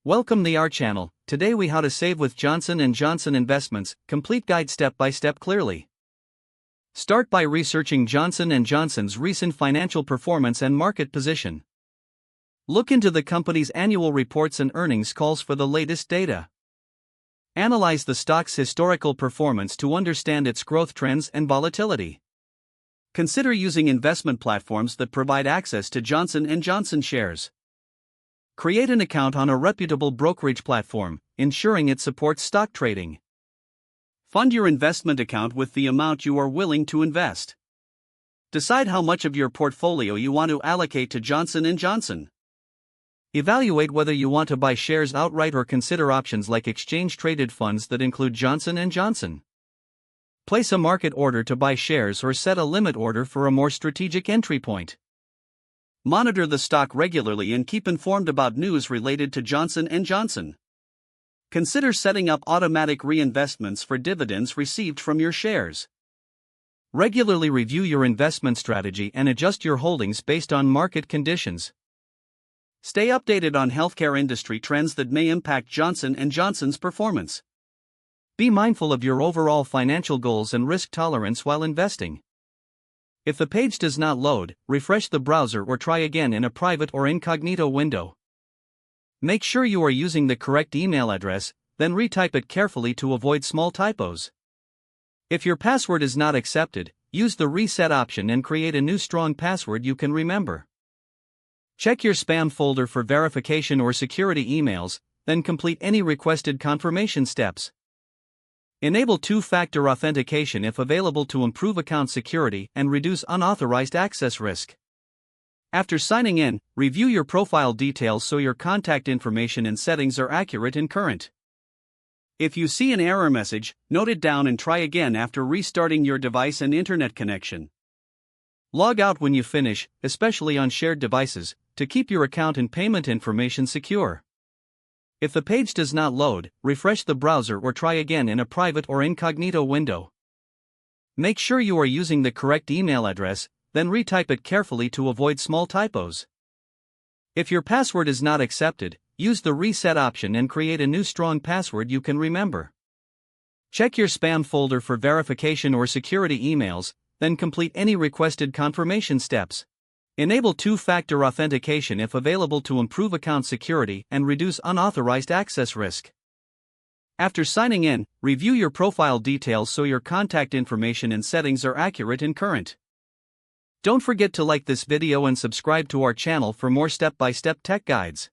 Welcome to our channel. Today we how to save with Johnson & Johnson Investments, complete guide step by step clearly. Start by researching Johnson & Johnson's recent financial performance and market position. Look into the company's annual reports and earnings calls for the latest data. Analyze the stock's historical performance to understand its growth trends and volatility. Consider using investment platforms that provide access to Johnson & Johnson shares. Create an account on a reputable brokerage platform, ensuring it supports stock trading. Fund your investment account with the amount you are willing to invest. Decide how much of your portfolio you want to allocate to Johnson & Johnson. Evaluate whether you want to buy shares outright or consider options like exchange-traded funds that include Johnson & Johnson. Place a market order to buy shares or set a limit order for a more strategic entry point. Monitor the stock regularly and keep informed about news related to Johnson & Johnson. Consider setting up automatic reinvestments for dividends received from your shares. Regularly review your investment strategy and adjust your holdings based on market conditions. Stay updated on healthcare industry trends that may impact Johnson & Johnson's performance. Be mindful of your overall financial goals and risk tolerance while investing. If the page does not load, refresh the browser or try again in a private or incognito window. Make sure you are using the correct email address, then retype it carefully to avoid small typos. If your password is not accepted, use the reset option and create a new strong password you can remember. Check your spam folder for verification or security emails, then complete any requested confirmation steps. Enable two-factor authentication if available to improve account security and reduce unauthorized access risk. After signing in, review your profile details so your contact information and settings are accurate and current. If you see an error message, note it down and try again after restarting your device and internet connection. Log out when you finish, especially on shared devices, to keep your account and payment information secure. If the page does not load, refresh the browser or try again in a private or incognito window. Make sure you are using the correct email address, then retype it carefully to avoid small typos. If your password is not accepted, use the reset option and create a new strong password you can remember. Check your spam folder for verification or security emails, then complete any requested confirmation steps. Enable two-factor authentication if available to improve account security and reduce unauthorized access risk. After signing in, review your profile details so your contact information and settings are accurate and current. Don't forget to like this video and subscribe to our channel for more step-by-step tech guides.